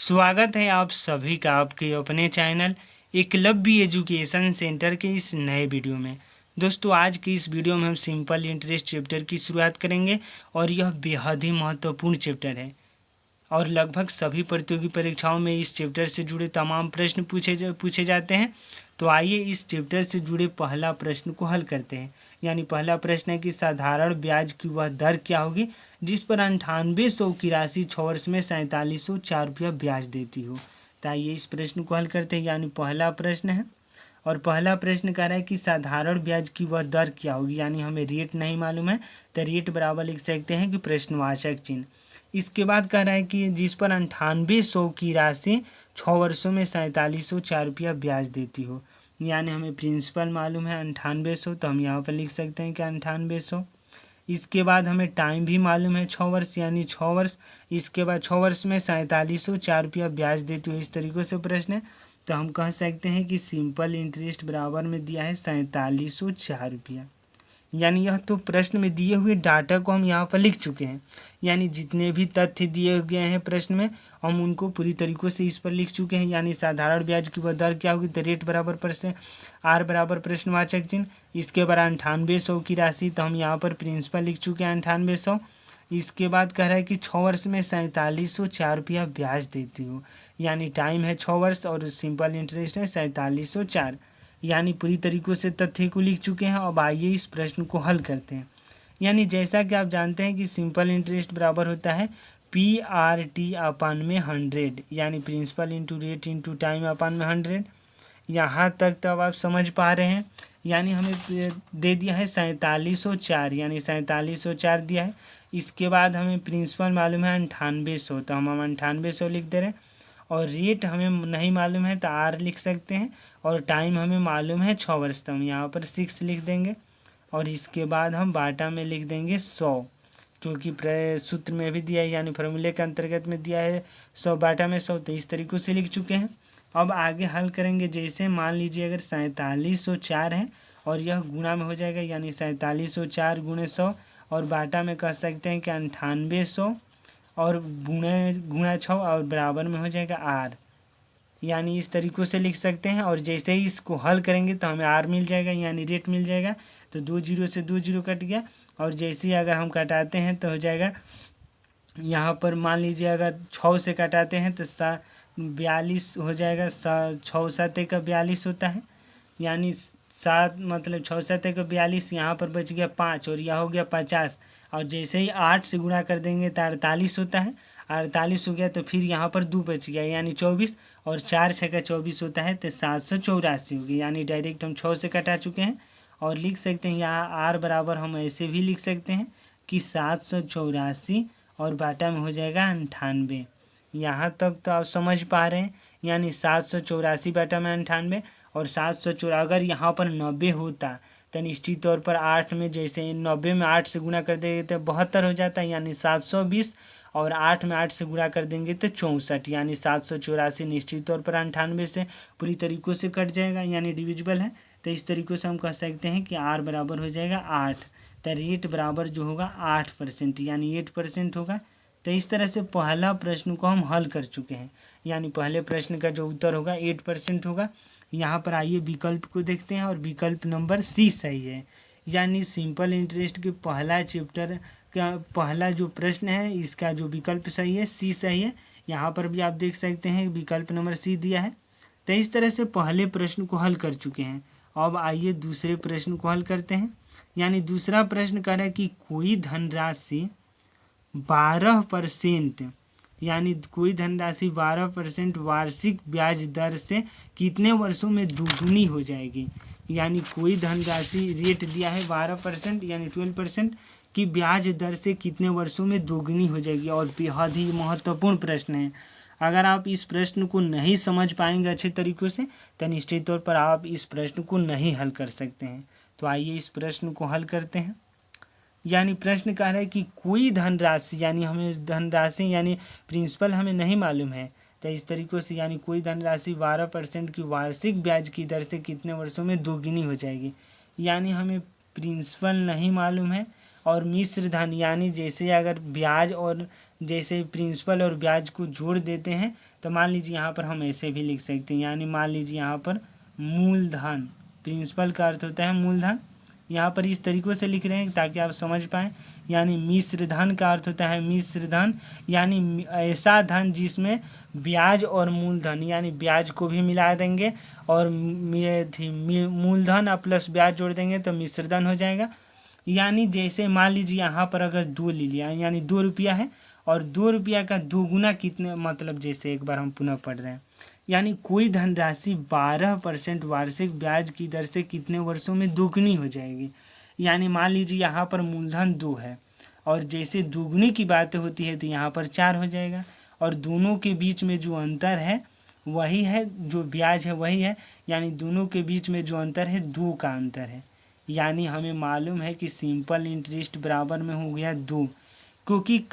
स्वागत है आप सभी का आपके अपने चैनल एकलव्य एजुकेशन सेंटर के इस नए वीडियो में। दोस्तों, आज की इस वीडियो में हम सिंपल इंटरेस्ट चैप्टर की शुरुआत करेंगे और यह बेहद ही महत्वपूर्ण चैप्टर है और लगभग सभी प्रतियोगी परीक्षाओं में इस चैप्टर से जुड़े तमाम प्रश्न पूछे जाते हैं। तो आइए इस चैप्टर से जुड़े पहला प्रश्न को हल करते हैं। यानी पहला प्रश्न है कि साधारण ब्याज की वह दर क्या होगी जिस पर 9800 की राशि 6 वर्ष में 4704 रुपया ब्याज देती हो। तो आइए इस प्रश्न को हल करते हैं। यानी पहला प्रश्न है और पहला प्रश्न कह रहा है कि साधारण ब्याज की वह दर क्या होगी। यानी हमें रेट नहीं मालूम है तो रेट बराबर लिख सकते हैं कि प्रश्नवाचक चिन्ह। इसके बाद कह रहा है कि जिस पर 9800 की राशि 6 वर्षों में 4704 रुपया ब्याज देती हो। यानी हमें प्रिंसिपल मालूम है 9800, तो हम यहाँ पर लिख सकते हैं कि 9800। इसके बाद हमें टाइम भी मालूम है 6 वर्ष, यानी 6 वर्ष। इसके बाद 6 वर्ष में 4704 रुपया ब्याज देती हो। इस तरीके से प्रश्न है तो हम कह सकते हैं कि सिंपल इंटरेस्ट बराबर में दिया है 4704 रुपया। यानी यह तो प्रश्न में दिए हुए डाटा को हम यहाँ पर लिख चुके हैं। यानी जितने भी तथ्य दिए गए हैं प्रश्न में हम उनको पूरी तरीकों से इस पर लिख चुके हैं। यानी साधारण ब्याज की वह दर क्या होगी तो रेट बराबर प्रश्न आर बराबर प्रश्नवाचक चिन्ह। इसके बाद 9800 की राशि, तो हम यहाँ पर प्रिंसिपल लिख चुके हैं 9800। इसके बाद कह रहा है कि 6 वर्ष में 4704 रुपया ब्याज देती हो। यानी टाइम है 6 वर्ष और सिंपल इंटरेस्ट है 4704। यानी पूरी तरीकों से तथ्य को लिख चुके हैं। अब आइए इस प्रश्न को हल करते हैं। यानी जैसा कि आप जानते हैं कि सिंपल इंटरेस्ट बराबर होता है PRT अपान में 100, यानी principal into rate into time अपान में 100। यहाँ तक तो अब आप समझ पा रहे हैं। यानी हमें दे दिया है 4704, यानी 4704 दिया है। इसके बाद हमें प्रिंसिपल मालूम है 9800, तो हम 9800 लिख दे रहे हैं। और रेट हमें नहीं मालूम है तो आर लिख सकते हैं। और टाइम हमें मालूम है 6 वर्ष, तो हम यहाँ पर 6 लिख देंगे। और इसके बाद हम बाटा में लिख देंगे 100, क्योंकि सूत्र में भी दिया है, यानी फॉर्मूले के अंतर्गत में दिया है 100 बाटा में 100। तो इस तरीक़े से लिख चुके हैं। अब आगे हल करेंगे। जैसे मान लीजिए अगर 4704 है और यह गुणा में हो जाएगा, यानी 4704 गुणे 100, और बाटा में कह सकते हैं कि 9800 और गुणा 6 और बराबर में हो जाएगा आर। यानी इस तरीक़ों से लिख सकते हैं। और जैसे ही इसको हल करेंगे तो हमें आर मिल जाएगा, यानी रेट मिल जाएगा। तो 2 जीरो से 2 जीरो कट गया। और जैसे ही अगर हम कटाते हैं तो हो जाएगा, यहाँ पर मान लीजिए अगर 6 से कटाते हैं तो 42 हो जाएगा। 6 7 का 42 होता है, यानी 7 मतलब 6 7 का 42। यहाँ पर बच गया 5 और यह हो गया 50। और जैसे ही 8 से गुणा कर देंगे तो 48 होता है। 48 हो गया तो फिर यहाँ पर 2 बच गया, यानी 24। और 4 6 का 24 होता है तो 784 हो गया। यानी डायरेक्ट हम 6 से कटा चुके हैं। और लिख सकते हैं यहाँ आर बराबर हम ऐसे भी लिख सकते हैं कि 784 और बाटा में हो जाएगा 98। यहाँ तक तो आप समझ पा रहे हैं। यानी 784 बाटा में 98 और 784। अगर यहाँ पर 90 होता तो निश्चित तौर पर 8 में, जैसे 90 में 8 से गुणा कर देंगे तो 72 हो जाता है, यानी 720। और 8 में 8 से गुणा कर देंगे तो 64, यानी 784 निश्चित तौर पर 98 से पूरी तरीक़ों से कट जाएगा, यानी डिविजिबल है। तो इस तरीक़ों से हम कह सकते हैं कि आर बराबर हो जाएगा 8। तो रेट बराबर जो होगा 8%, यानी 8% होगा। तो इस तरह से पहला प्रश्न को हम हल कर चुके हैं। यानी पहले प्रश्न का जो उत्तर होगा 8% होगा। यहाँ पर आइए विकल्प को देखते हैं और विकल्प नंबर सी सही है। यानी सिंपल इंटरेस्ट के पहला चैप्टर का पहला जो प्रश्न है इसका जो विकल्प सही है सी सही है। यहाँ पर भी आप देख सकते हैं विकल्प नंबर सी दिया है। तो इस तरह से पहले प्रश्न को हल कर चुके हैं। अब आइए दूसरे प्रश्न को हल करते हैं। यानी दूसरा प्रश्न कह रहा है कि कोई धनराशि 12%, यानी कोई धनराशि 12% वार्षिक ब्याज दर से कितने वर्षों में दोगुनी हो जाएगी। यानी कोई धनराशि रेट दिया है 12%, यानी 12% की ब्याज दर से कितने वर्षों में दोगुनी हो जाएगी। और बेहद ही महत्वपूर्ण प्रश्न है। अगर आप इस प्रश्न को नहीं समझ पाएंगे अच्छे तरीक़ों से तो निश्चित तौर पर आप इस प्रश्न को नहीं हल कर सकते हैं। तो आइए इस प्रश्न को हल करते हैं। यानी प्रश्न कह रहा है कि कोई धनराशि, यानी हमें धनराशि यानी प्रिंसिपल हमें नहीं मालूम है। तो इस तरीक़ों से यानी कोई धनराशि 12% की वार्षिक ब्याज की दर से कितने वर्षों में दोगुनी हो जाएगी। यानी हमें प्रिंसिपल नहीं मालूम है और मिश्र धन, यानी जैसे अगर ब्याज और जैसे प्रिंसिपल और ब्याज को जोड़ देते हैं तो मान लीजिए यहाँ पर हम ऐसे भी लिख सकते हैं, यानी मान लीजिए यहाँ पर मूलधन, प्रिंसिपल का अर्थ होता है मूलधन, यहाँ पर इस तरीक़ों से लिख रहे हैं ताकि आप समझ पाएँ। यानी मिश्र धन का अर्थ होता है मिश्र धन, यानी ऐसा धन जिसमें ब्याज और मूलधन, यानी ब्याज को भी मिला देंगे और मूलधन प्लस ब्याज जोड़ देंगे तो मिश्र धन हो जाएगा। यानी जैसे मान लीजिए यहाँ पर अगर 2 ले लिया, यानी 2 रुपया है और 2 रुपया का दोगुना कितने, मतलब जैसे एक बार हम पुनः पढ़ रहे हैं, यानी कोई धनराशि 12% वार्षिक ब्याज की दर से कितने वर्षों में दोगुनी हो जाएगी। यानी मान लीजिए यहाँ पर मूलधन 2 है और जैसे दोगुनी की बात होती है तो यहाँ पर 4 हो जाएगा और दोनों के बीच में जो अंतर है वही है, जो ब्याज है वही है, यानी दोनों के बीच में जो अंतर है 2 का अंतर है। यानी हमें मालूम है कि सिंपल इंटरेस्ट बराबर में हो गया 2, क्योंकि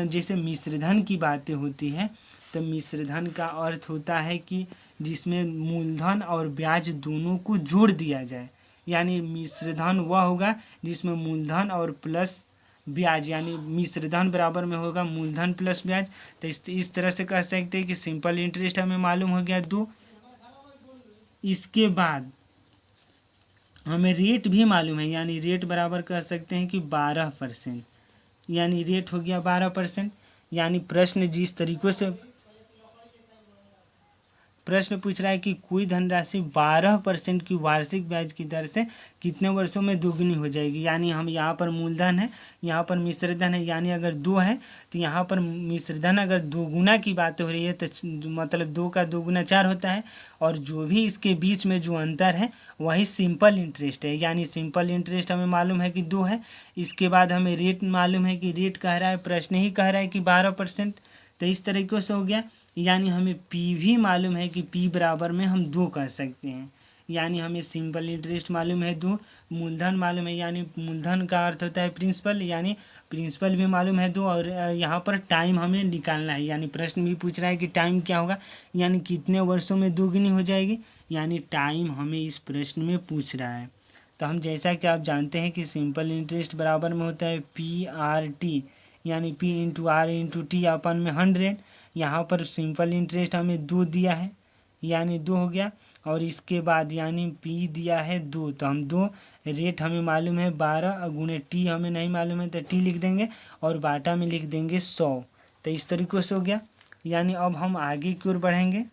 जैसे मिश्रधन की बातें होती है तो मिश्रधन का अर्थ होता है कि जिसमें मूलधन और ब्याज दोनों को जोड़ दिया जाए, यानी मिश्रधन वह होगा जिसमें मूलधन और प्लस ब्याज, यानी मिश्रधन बराबर में होगा मूलधन प्लस ब्याज। तो इस तरह से कह सकते हैं कि सिंपल इंटरेस्ट हमें मालूम हो गया 2। इसके बाद हमें रेट भी मालूम है, यानी रेट बराबर कह सकते हैं कि 12%, यानी रेट हो गया 12%। यानी प्रश्न जिस तरीक़ों से प्रश्न पूछ रहा है कि कोई धनराशि 12% की वार्षिक ब्याज की दर से कितने वर्षों में दोगुनी हो जाएगी। यानी हम यहाँ पर मूलधन है, यहाँ पर मिश्रधन है, यानी अगर 2 है तो यहाँ पर मिश्रधन अगर दोगुना की बात हो रही है तो मतलब 2 का दोगुना 4 होता है और जो भी इसके बीच में जो अंतर है वही सिंपल इंटरेस्ट है। यानी सिंपल इंटरेस्ट हमें मालूम है कि 2 है। इसके बाद हमें रेट मालूम है कि रेट कह रहा है, प्रश्न ही कह रहा है कि 12%, तो इस तरीक़े से हो गया। यानी हमें P भी मालूम है कि P बराबर में हम 2 कह सकते हैं। यानी हमें सिंपल इंटरेस्ट मालूम है 2, मूलधन मालूम है, यानी मूलधन का अर्थ होता है प्रिंसिपल, यानी प्रिंसिपल भी मालूम है 2 और यहाँ पर टाइम हमें निकालना है। यानी प्रश्न भी पूछ रहा है कि टाइम क्या होगा, यानी कितने वर्षों में दोगुनी हो जाएगी, यानी टाइम हमें इस प्रश्न में पूछ रहा है। तो हम जैसा कि आप जानते हैं कि सिंपल इंटरेस्ट बराबर में होता है PRT, यानी P into R into T अपन में 100। यहाँ पर सिंपल इंटरेस्ट हमें 2 दिया है, यानी 2 हो गया और इसके बाद यानी P दिया है 2, तो हम 2, रेट हमें मालूम है 12 गुणे T हमें नहीं मालूम है तो T लिख देंगे और बाटा में लिख देंगे 100। तो इस तरीक़े से हो गया। यानी अब हम आगे की ओर बढ़ेंगे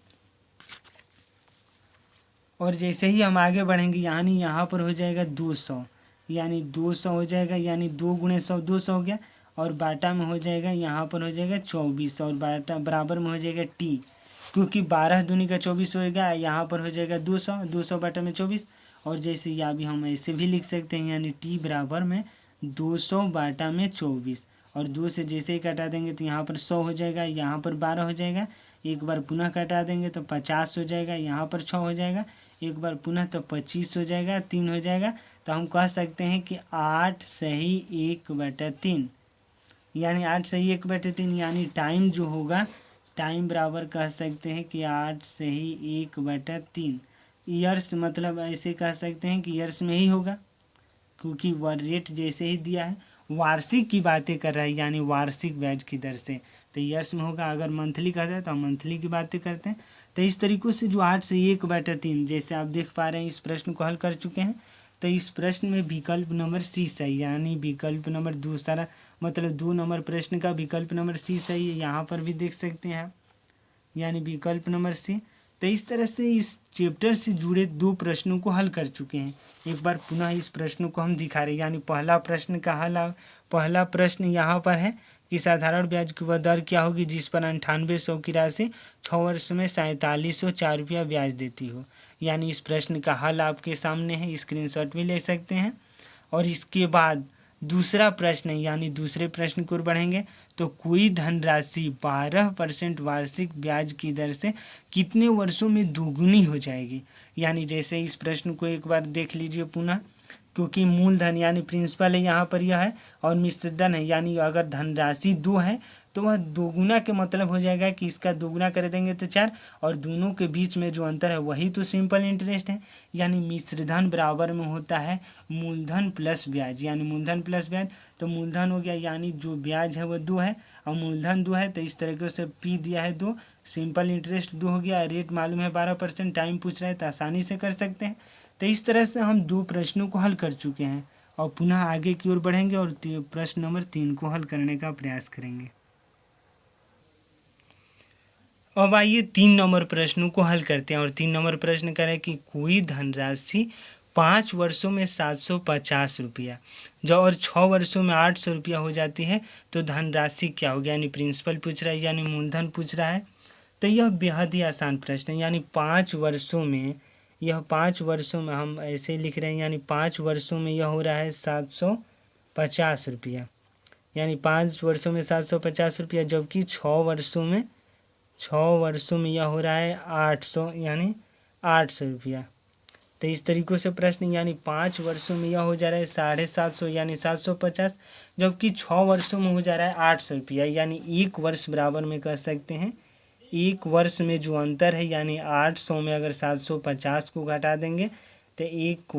और जैसे ही हम आगे बढ़ेंगे यानी यहाँ पर हो जाएगा 200, यानी 200 हो जाएगा, यानी 2 गुणे 100 200 हो गया और बाटा में हो जाएगा, यहाँ पर हो जाएगा 24 और बाटा बराबर में हो जाएगा T, क्योंकि 12 दूनी का 24 होएगा, यहाँ पर हो जाएगा 200, 200 बाटा में 24 और जैसे या भी हम ऐसे भी लिख सकते हैं, यानी T बराबर में 200 बाटा में 24 और 2 से जैसे ही कटा देंगे तो यहाँ पर 100 हो जाएगा, यहाँ पर 12 हो जाएगा, एक बार पुनः कटा देंगे तो 50 हो जाएगा, यहाँ पर 6 हो जाएगा, एक बार पुनः तो 25 हो जाएगा, 3 हो जाएगा। तो हम कह सकते हैं कि 8 सही 1/3, यानी 8 सही 1/3, यानी टाइम जो होगा टाइम बराबर कह सकते हैं कि 8 सही 1/3। ईयर्स मतलब ऐसे कह सकते हैं कि ईयर्स में ही होगा, क्योंकि वह रेट जैसे ही दिया है वार्षिक की बातें कर रहा है, यानी वार्षिक ब्याज की दर से, तो ईयर्स में होगा। अगर मंथली कहता है तो हम मंथली की बातें करते हैं। तो इस तरीक़ों से जो 8 से 1/3 जैसे आप देख पा रहे हैं इस प्रश्न को हल कर चुके हैं। तो इस प्रश्न में विकल्प नंबर C सही, यानी विकल्प नंबर दूसरा मतलब 2 नंबर प्रश्न का विकल्प नंबर C सही है, यहाँ पर भी देख सकते हैं आप, यानी विकल्प नंबर C। तो इस तरह से इस चैप्टर से जुड़े 2 प्रश्नों को हल कर चुके हैं। एक बार पुनः इस प्रश्नों को हम दिखा रहे हैं, यानी पहला प्रश्न का हल, पहला प्रश्न यहाँ पर है कि साधारण ब्याज की वह दर क्या होगी जिस पर 9800 की राशि 6 वर्ष में 4704 रुपया ब्याज देती हो। यानी इस प्रश्न का हल आपके सामने है, स्क्रीनशॉट भी ले सकते हैं। और इसके बाद दूसरा प्रश्न है, यानी दूसरे प्रश्न की ओर बढ़ेंगे तो कोई धनराशि 12% वार्षिक ब्याज की दर से कितने वर्षों में दोगुनी हो जाएगी। यानी जैसे इस प्रश्न को एक बार देख लीजिए पुनः, क्योंकि मूलधन यानी प्रिंसिपल है यहाँ पर यह है और मिश्रधन है, यानी अगर धनराशि 2 है तो वह दोगुना के मतलब हो जाएगा कि इसका दोगुना कर देंगे तो 4 और दोनों के बीच में जो अंतर है वही तो सिंपल इंटरेस्ट है। यानी मिश्रधन बराबर में होता है मूलधन प्लस ब्याज, यानी मूलधन प्लस ब्याज, तो मूलधन हो गया, यानी जो ब्याज है वह 2 है और मूलधन 2 है, तो इस तरीके से पी दिया है 2, सिंपल इंटरेस्ट 2 हो गया, रेट मालूम है 12%, टाइम पूछ रहा है तो आसानी से कर सकते हैं। तो इस तरह से हम 2 प्रश्नों को हल कर चुके हैं और पुनः आगे की ओर बढ़ेंगे और प्रश्न नंबर 3 को हल करने का प्रयास करेंगे। अब आइए 3 नंबर प्रश्नों को हल करते हैं और 3 नंबर प्रश्न करें कि कोई धनराशि 5 वर्षों में 750 रुपया जो और 6 वर्षों में 800 रुपया हो जाती है तो धनराशि क्या होगी, यानी प्रिंसिपल पूछ रहा है यानी मूलधन पूछ रहा है। तो यह बेहद ही आसान प्रश्न है, यानी 5 वर्षों में, यह 5 वर्षों में हम ऐसे लिख रहे हैं, यानी 5 वर्षों में यह हो रहा है 750 रुपया, यानी 5 वर्षों में 750 रुपया, जबकि 6 वर्षों में यह हो रहा है 800, यानी 800 रुपया। तो इस तरीक़े से प्रश्न, यानी 5 वर्षों में यह हो जा रहा है 750 यानी 750, जबकि 6 वर्षों में हो जा रहा है 800 रुपया, यानी 1 वर्ष बराबर में कह सकते हैं 1 वर्ष में जो अंतर है, यानी 800 में अगर 750 को घटा देंगे तो 1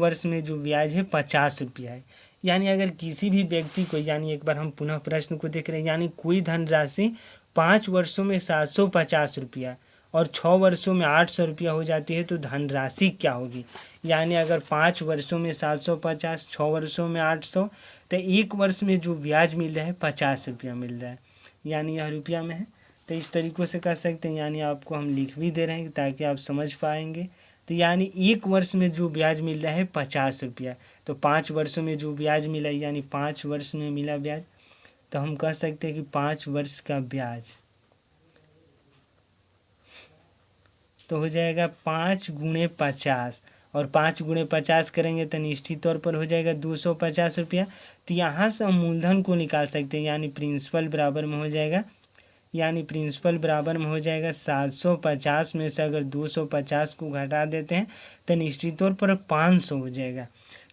वर्ष में जो ब्याज है 50 रुपया है। यानी अगर किसी भी व्यक्ति को, यानी एक बार हम पुनः प्रश्न को देख रहे हैं, यानी कोई धनराशि 5 वर्षों में 750 रुपया और 6 वर्षों में 800 रुपया हो जाती है तो धनराशि क्या होगी। यानी अगर 5 वर्षों में 750, 6 वर्षों में 800, तो 1 वर्ष में जो ब्याज मिल रहा है 50 रुपया मिल रहा है, यानी यह रुपया में है। तो इस तरीक़े से कर सकते हैं, यानी आपको हम लिख भी दे रहे हैं ताकि आप समझ पाएंगे। तो यानी 1 वर्ष में जो ब्याज मिल रहा है 50 रुपया, तो 5 वर्षों में जो ब्याज मिला, यानी 5 वर्ष में मिला ब्याज, तो हम कह सकते हैं कि 5 वर्ष का ब्याज तो हो जाएगा 5 गुणे 50, और 5 गुणे 50 करेंगे तो निश्चित तौर पर हो जाएगा 250 रुपया। तो यहाँ से हम मूलधन को निकाल सकते हैं, यानी प्रिंसिपल बराबर में हो जाएगा, 750 में से अगर 250 को घटा देते हैं तो निश्चित तौर पर 500 हो जाएगा,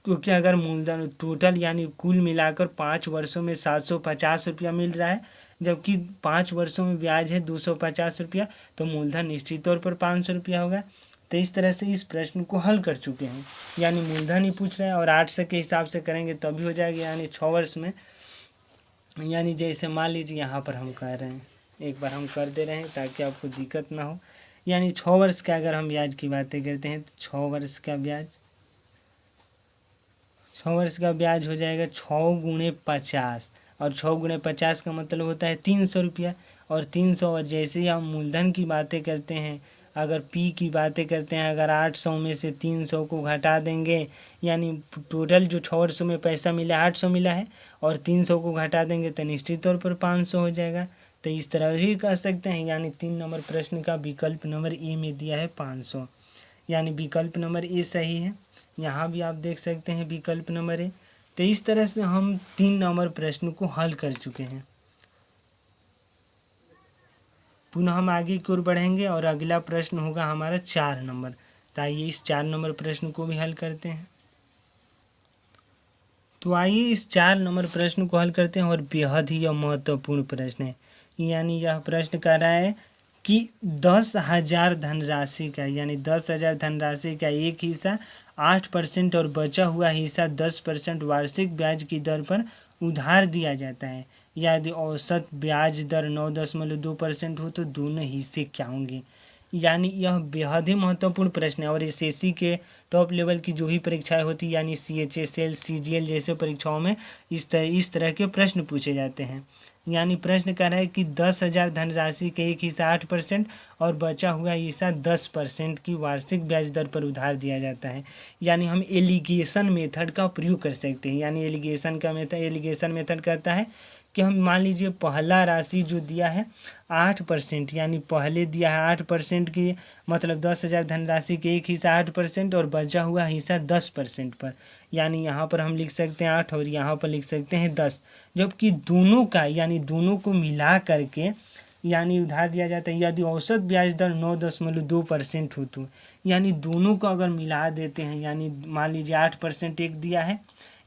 क्योंकि अगर मूलधन टोटल यानी कुल मिलाकर 5 वर्षों में 750 रुपया मिल रहा है, जबकि 5 वर्षों में ब्याज है 250 रुपया, तो मूलधन निश्चित तौर पर 500 रुपया होगा। तो इस तरह से इस प्रश्न को हल कर चुके हैं, यानी मूलधन ही पूछ रहे हैं और 800 के हिसाब से करेंगे तभी हो जाएगा, यानी 6 वर्ष में, यानी जैसे मान लीजिए यहाँ पर हम कह रहे हैं, एक बार हम कर दे रहे हैं ताकि आपको दिक्कत ना हो। यानी 6 वर्ष का अगर हम ब्याज की बातें करते हैं तो 6 वर्ष का ब्याज हो जाएगा 6 गुणे 50, और 6 गुणे 50 का मतलब होता है 300 रुपया, और 300, और जैसे ही हम मूलधन की बातें करते हैं, अगर पी की बातें करते हैं, अगर 800 में से 300 को घटा देंगे, यानी टोटल जो 6 वर्षों में पैसा मिला 800 मिला है, और 300 को घटा देंगे तो निश्चित तौर पर 500 हो जाएगा। तो इस तरह भी कह सकते हैं, यानी 3 नंबर प्रश्न का विकल्प नंबर ए में दिया है 500, यानी विकल्प नंबर ए सही है। यहाँ भी आप देख सकते हैं विकल्प नंबर ए। तो इस तरह से हम 3 नंबर प्रश्न को हल कर चुके हैं। पुनः हम आगे की ओर बढ़ेंगे और अगला प्रश्न होगा हमारा 4 नंबर। तो आइए इस 4 नंबर प्रश्न को भी हल करते हैं। तो आइए इस 4 नंबर प्रश्न को हल करते हैं और बेहद ही यह महत्वपूर्ण प्रश्न है। यानी यह प्रश्न कह रहा है कि 10,000 धनराशि का, यानी 10,000 धनराशि का एक हिस्सा 8% और बचा हुआ हिस्सा 10% वार्षिक ब्याज की दर पर उधार दिया जाता है। यदि औसत ब्याज दर 9.2% हो तो दोनों हिस्से क्या होंगे। यानी यह बेहद ही महत्वपूर्ण प्रश्न है और एसएससी के टॉप लेवल की जो भी परीक्षाएं होती है, यानी CHSL, CGL जैसे परीक्षाओं में इस तरह के प्रश्न पूछे जाते हैं। यानी प्रश्न कह रहा है कि 10,000 धनराशि के एक हिस्सा 8% और बचा हुआ हिस्सा 10% की वार्षिक ब्याज दर पर उधार दिया जाता है। यानी हम एलिगेशन मेथड का प्रयोग कर सकते हैं। यानी एलिगेशन मेथड कहता है कि हम मान लीजिए पहला राशि जो दिया है 8%, यानी पहले दिया है 8% की, मतलब 10,000 धनराशि के एक हिस्सा 8% और बचा हुआ हिस्सा 10% पर, यानी यहाँ पर हम लिख सकते हैं 8 और यहाँ पर लिख सकते हैं 10, जबकि दोनों का, यानी दोनों को मिला करके यानी उधार दिया जाता है। यदि औसत ब्याज दर 9.2% हो तो, यानी दोनों को अगर मिला देते हैं, यानी मान लीजिए 8% एक दिया है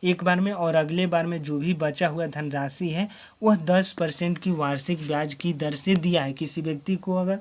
एक बार में और अगले बार में जो भी बचा हुआ धनराशि है वह 10% की वार्षिक ब्याज की दर से दिया है किसी व्यक्ति को अगर,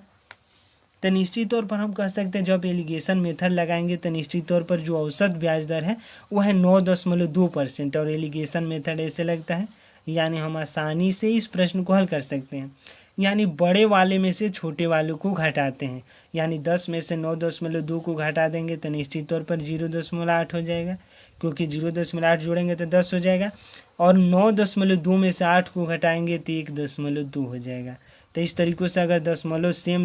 तो निश्चित तौर पर हम कह सकते हैं जब एलिगेशन मेथड लगाएंगे तो निश्चित तौर पर जो औसत ब्याज दर है वह है 9.2% और एलिगेशन मेथड ऐसे लगता है यानी हम आसानी से इस प्रश्न को हल कर सकते हैं। यानी बड़े वाले में से छोटे वाले को घटाते हैं, यानी 10 में से 9.2 को घटा देंगे तो निश्चित तौर पर 0.8 हो जाएगा, क्योंकि 0.8 जोड़ेंगे तो 10 हो जाएगा, और 9.2 में से 8 को घटाएंगे तो 1.2 हो जाएगा। तो इस तरीक़े से अगर दशमलव सेम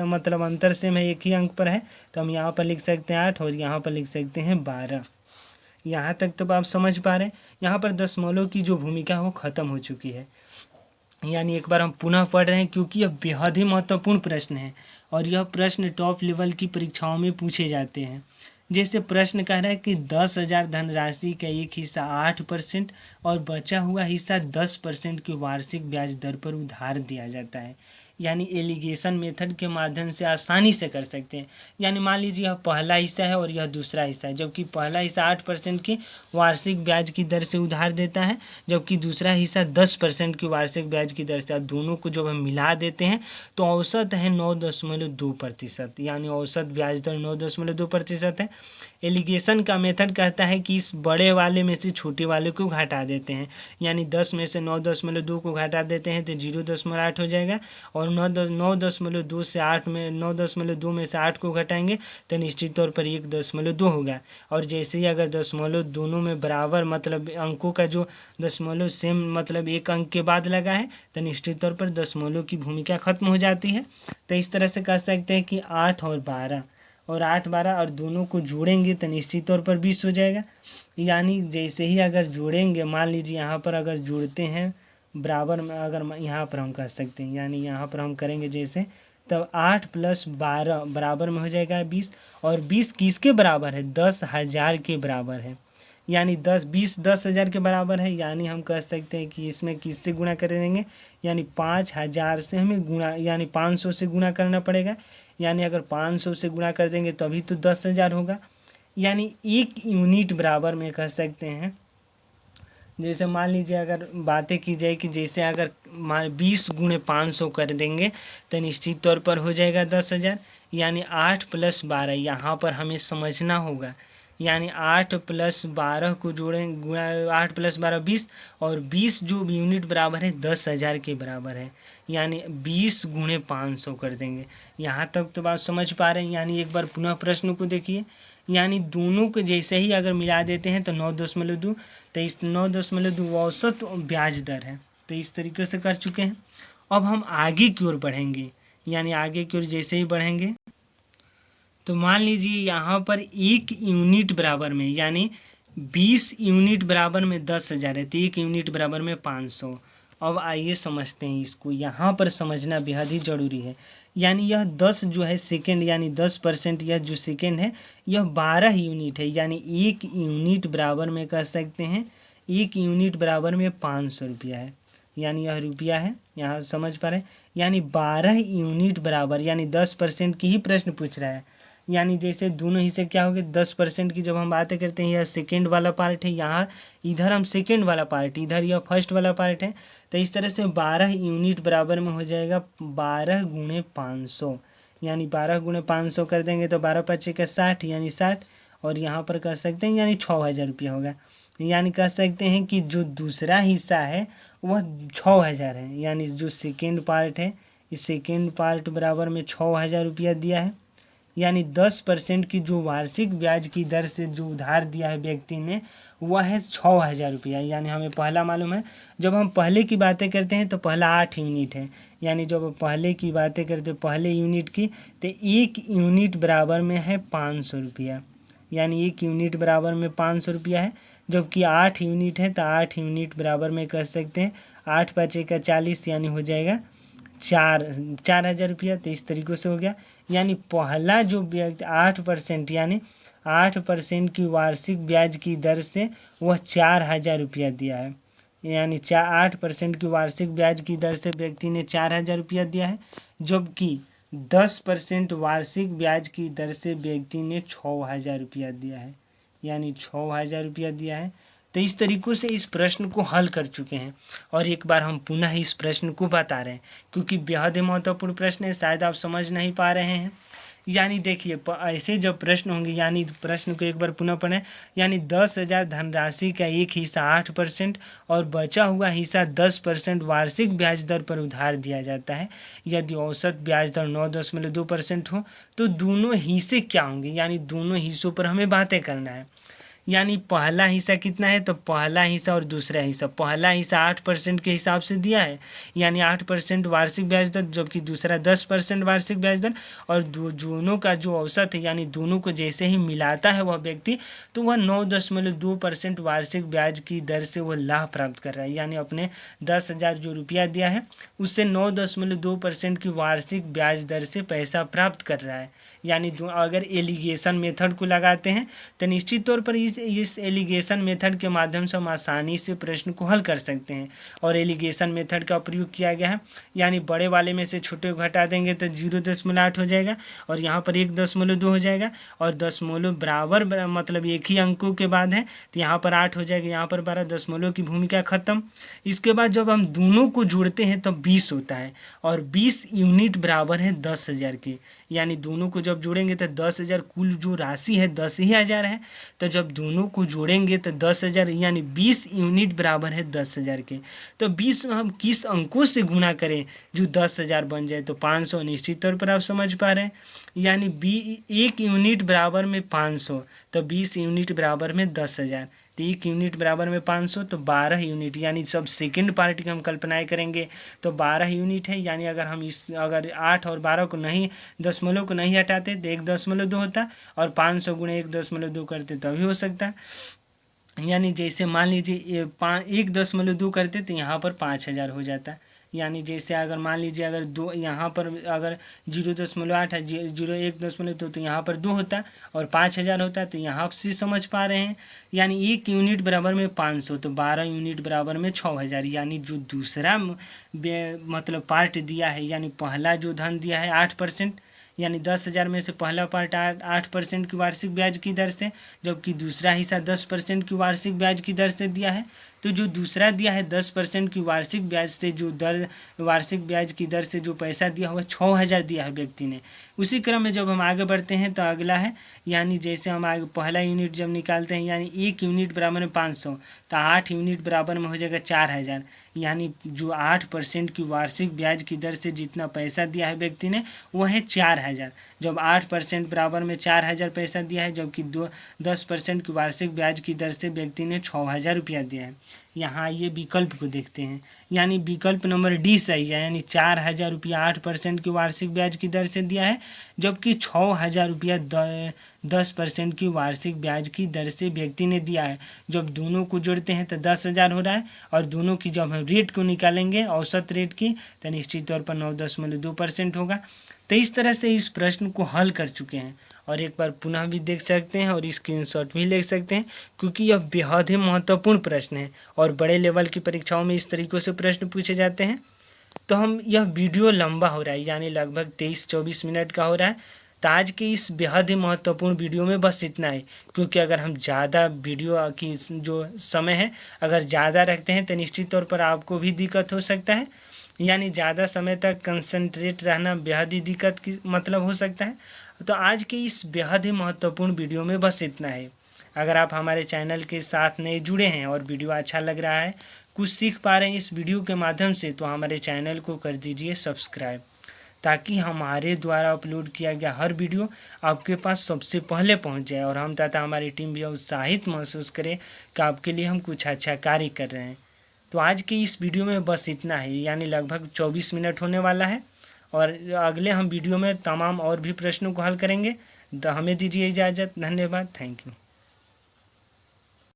मतलब अंतर सेम है, एक ही अंक पर है, तो हम यहाँ पर लिख सकते हैं 8 और यहाँ पर लिख सकते हैं 12। यहाँ तक तो आप समझ पा रहे हैं। यहाँ पर दशमलव की जो भूमिका है वो ख़त्म हो चुकी है। यानी एक बार हम पुनः पढ़ रहे हैं, क्योंकि यह बेहद ही महत्वपूर्ण प्रश्न है और यह प्रश्न टॉप लेवल की परीक्षाओं में पूछे जाते हैं। जैसे प्रश्न कह रहा है कि 10,000 धनराशि का एक हिस्सा 8% और बचा हुआ हिस्सा 10% की वार्षिक ब्याज दर पर उधार दिया जाता है। यानी एलिगेशन मेथड के माध्यम से आसानी से कर सकते हैं। यानी मान लीजिए यह पहला हिस्सा है और यह दूसरा हिस्सा है, जबकि पहला हिस्सा 8% की वार्षिक ब्याज की दर से उधार देता है, जबकि दूसरा हिस्सा 10% की वार्षिक ब्याज की दर से। अब दोनों को जब हम मिला देते हैं तो औसत है 9.2%, यानी औसत ब्याज दर 9.2% है। एलिगेशन का मेथड कहता है कि इस बड़े वाले में से छोटे वाले को घटा देते हैं, यानी 10 में से 9.2 को घटा देते हैं तो 0.8 हो जाएगा, और 9.2 से 8 में 9.2 में से 8 को घटाएंगे तो निश्चित तौर पर 1.2 होगा। और जैसे ही अगर दशमलव दोनों में बराबर मतलब अंकों का जो दशमलव सेम मतलब एक अंक के बाद लगा है तो निश्चित तौर पर दशमलव की भूमिका खत्म हो जाती है। तो इस तरह से कह सकते हैं कि 8 और 12 और दोनों को जोड़ेंगे तो निश्चित तौर पर 20 हो जाएगा। यानी जैसे ही अगर जोड़ेंगे, मान लीजिए यहाँ पर अगर जोड़ते हैं बराबर में, अगर यहाँ पर हम कह सकते हैं, यानी यहाँ पर हम करेंगे जैसे, तब 8 + 12 बराबर में हो जाएगा 20, और 20 किसके बराबर है? 10,000 के बराबर है। यानी 10,000 के बराबर है, यानी हम कह सकते हैं कि इसमें किससे गुणा कर देंगे, यानी 5,000 से हमें गुणा, यानी 500 से गुणा करना पड़ेगा। यानी अगर 500 से गुणा कर देंगे तभी तो 10,000 होगा। यानी 1 यूनिट बराबर में कह सकते हैं। जैसे मान लीजिए अगर बातें की जाए कि जैसे अगर 20 × 500 कर देंगे तो निश्चित तौर पर हो जाएगा 10,000। यानी 8 + 12 यहाँ पर हमें समझना होगा। यानी 8 + 12 को जोड़ें, गुणा 8 + 12 20, और 20 जो यूनिट बराबर है 10,000 के बराबर है। यानी 20 × 500 कर देंगे। यहाँ तक तो बात समझ पा रहे हैं। यानी एक बार पुनः प्रश्न को देखिए, यानी दोनों को जैसे ही अगर मिला देते हैं तो 9.2, तो इस 9.2 औसत ब्याज दर है। तो इस तरीके से कर चुके हैं। अब हम आगे की ओर बढ़ेंगे, यानी आगे की ओर जैसे ही बढ़ेंगे तो मान लीजिए यहाँ पर 1 यूनिट बराबर में, यानी 20 यूनिट बराबर में 10,000 है, तो 1 यूनिट बराबर में 500। अब आइए समझते हैं इसको, यहाँ पर समझना बेहद ही ज़रूरी है। यानी यह 10 जो है सेकेंड, यानी 10% यह जो सेकेंड है यह 12 यूनिट है। यानी 1 यूनिट बराबर में कह सकते हैं, 1 यूनिट बराबर में 500 रुपया है। यानी यह रुपया है, यहाँ समझ पा रहे हैं। यानी 12 यूनिट बराबर, यानी 10% की ही प्रश्न पूछ रहा है। यानी जैसे दोनों ही से क्या होगी, 10% की जब हम बातें करते हैं, यह सेकेंड वाला पार्ट है, यहाँ इधर हम सेकेंड वाला पार्ट, इधर यह फर्स्ट वाला पार्ट है। तो इस तरह से 12 यूनिट बराबर में हो जाएगा 12 × 500। यानी 12 × 500 कर देंगे तो 12 × 5 = 60, यानी 60, और यहाँ पर कह सकते हैं यानी 6,000 रुपया होगा। यानी कह सकते हैं कि जो दूसरा हिस्सा है वह 6,000 है। यानी जो सेकेंड पार्ट है, इस सेकेंड पार्ट बराबर में 6,000 रुपया दिया है। यानी 10% की जो वार्षिक ब्याज की दर से जो उधार दिया है व्यक्ति ने, वह है 6,000 रुपया। यानी हमें पहला मालूम है। जब हम पहले की बातें करते हैं तो पहला 8 यूनिट है। यानी जब पहले की बातें करते हैं पहले यूनिट की, तो 1 यूनिट बराबर में है 500 रुपया। यानी 1 यूनिट बराबर में 500 रुपया है, जबकि 8 यूनिट है तो 8 यूनिट बराबर में कह सकते हैं 8 × 5 = 40, यानी हो जाएगा 4,000 रुपया। तो इस तरीक़े से हो गया। यानी पहला जो व्यक्ति 8%, यानी 8% की वार्षिक ब्याज की दर से वह 4,000 रुपया दिया है। यानी 8% की वार्षिक ब्याज की दर से व्यक्ति ने 4,000 रुपया दिया है, जबकि 10% वार्षिक ब्याज की दर से व्यक्ति ने 6,000 रुपया दिया है। यानी 6,000 रुपया दिया है। तो इस तरीक़ों से इस प्रश्न को हल कर चुके हैं। और एक बार हम पुनः इस प्रश्न को बता रहे हैं, क्योंकि बेहद ही महत्वपूर्ण प्रश्न है, शायद आप समझ नहीं पा रहे हैं। यानी देखिए ऐसे जब प्रश्न होंगे, यानी प्रश्न को एक बार पुनः पढ़ें। यानी 10,000 धनराशि का एक हिस्सा 8% और बचा हुआ हिस्सा 10% वार्षिक ब्याज दर पर उधार दिया जाता है। यदि औसत ब्याज दर 9.2% हो तो दोनों हिस्से क्या होंगे, यानी दोनों हिस्सों पर हमें बातें करना है। यानी पहला हिस्सा कितना है, तो पहला हिस्सा और दूसरा हिस्सा, पहला हिस्सा 8% के हिसाब से दिया है, यानी 8% वार्षिक ब्याज दर, जबकि दूसरा 10% वार्षिक ब्याज दर। और दोनों का जो औसत है, यानी दोनों को जैसे ही मिलाता है वह व्यक्ति, तो वह 9.2% वार्षिक ब्याज की दर से वह लाभ प्राप्त कर रहा है। यानी अपने 10,000 जो रुपया दिया है उससे 9.2% की वार्षिक ब्याज दर से पैसा प्राप्त कर रहा है। यानी अगर एलिगेशन मेथड को लगाते हैं तो निश्चित तौर पर इस एलिगेशन मेथड के माध्यम से हम आसानी से प्रश्न को हल कर सकते हैं। और एलिगेशन मेथड का प्रयोग किया गया है, यानी बड़े वाले में से छोटे को घटा देंगे तो 0.8 हो जाएगा और यहाँ पर 1.2 हो जाएगा, और दशमलव बराबर मतलब एक ही अंकों के बाद है तो यहाँ पर 8 हो जाएगा, यहाँ पर 12, दशमलव की भूमिका खत्म। इसके बाद जब हम दोनों को जोड़ते हैं तो 20 होता है, और 20 यूनिट बराबर है 10,000 के। यानी दोनों को जब जोड़ेंगे तो 10,000 कुल जो राशि है 10,000 है, तो जब दोनों को जोड़ेंगे तो 10,000 यानी 20 यूनिट बराबर है 10,000 के। तो 20 में हम किस अंकों से गुणा करें जो 10,000 बन जाए, तो 500। निश्चित तौर पर आप समझ पा रहे हैं, यानी 1 यूनिट बराबर में 500, तो 20 यूनिट बराबर में 10,000, तो 1 यूनिट बराबर में 500, तो 12 यूनिट, यानी सब सेकंड पार्ट की हम कल्पनाएं करेंगे तो 12 यूनिट है। यानी अगर हम अगर 8 और 12 को नहीं, दशमलव को नहीं हटाते तो 1.2 होता, और 500 गुणे 1.2 करते तभी हो सकता। यानी जैसे मान लीजिए 1.2 करते तो यहाँ पर 5,000 हो जाता। यानी जैसे अगर मान लीजिए अगर 2 यहाँ पर अगर 0.8 है, 1.2 तो यहाँ पर 2 होता और 5,000 होता, तो यहाँ से समझ पा रहे हैं। यानी 1 यूनिट बराबर में 500, तो 12 यूनिट बराबर में 6,000। यानी जो दूसरा मतलब पार्ट दिया है, यानी पहला जो धन दिया है 8%, यानी 10,000 में से पहला पार्ट 8% की वार्षिक ब्याज की दर से, जबकि दूसरा हिस्सा 10% की वार्षिक ब्याज की दर से दिया है। तो जो दूसरा दिया है 10% की वार्षिक ब्याज से जो वार्षिक ब्याज की दर से जो पैसा दिया हुआ 6,000 दिया है व्यक्ति ने। उसी क्रम में जब हम आगे बढ़ते हैं तो अगला है, यानी जैसे हम आगे पहला यूनिट जब निकालते हैं, यानी 1 यूनिट बराबर में 500, तो 8 यूनिट बराबर में हो जाएगा 4,000। यानी जो 8% की वार्षिक ब्याज की दर से जितना पैसा दिया है व्यक्ति ने वह है 4,000। जब 8% बराबर में 4,000 पैसा दिया है, जबकि 10% की वार्षिक ब्याज की दर से व्यक्ति ने 6,000 रुपया दिया है। यहाँ ये विकल्प को देखते हैं, यानी विकल्प नंबर डी सही है, यानी 4,000 रुपया 8% की वार्षिक ब्याज की दर से दिया है, जबकि 6,000 रुपया 10% की वार्षिक ब्याज की दर से व्यक्ति ने दिया है। जब दोनों को जोड़ते हैं तो 10,000 हो रहा है, और दोनों की जब हम रेट को निकालेंगे औसत रेट की, तो निश्चित तौर पर 9.2% होगा। तो इस तरह से इस प्रश्न को हल कर चुके हैं, और एक बार पुनः भी देख सकते हैं और स्क्रीनशॉट भी ले सकते हैं, क्योंकि यह बेहद ही महत्वपूर्ण प्रश्न है और बड़े लेवल की परीक्षाओं में इस तरीक़ों से प्रश्न पूछे जाते हैं। तो हम यह वीडियो लंबा हो रहा है, यानी लगभग 23-24 मिनट का हो रहा है। तो आज के इस बेहद ही महत्वपूर्ण वीडियो में बस इतना ही, क्योंकि अगर हम ज़्यादा वीडियो की जो समय है अगर ज़्यादा रखते हैं तो निश्चित तौर पर आपको भी दिक्कत हो सकता है, यानी ज़्यादा समय तक कंसंट्रेट रहना बेहद ही दिक्कत की मतलब हो सकता है। तो आज के इस बेहद ही महत्वपूर्ण वीडियो में बस इतना है। अगर आप हमारे चैनल के साथ नए जुड़े हैं और वीडियो अच्छा लग रहा है, कुछ सीख पा रहे हैं इस वीडियो के माध्यम से, तो हमारे चैनल को कर दीजिए सब्सक्राइब, ताकि हमारे द्वारा अपलोड किया गया हर वीडियो आपके पास सबसे पहले पहुंच जाए, और हम तथा हमारी टीम भी उत्साहित महसूस करें कि आपके लिए हम कुछ अच्छा कार्य कर रहे हैं। तो आज की इस वीडियो में बस इतना है, यानी लगभग 24 मिनट होने वाला है, और अगले हम वीडियो में तमाम और भी प्रश्नों को हल करेंगे। तो हमें दीजिए इजाज़त। धन्यवाद। Thank you.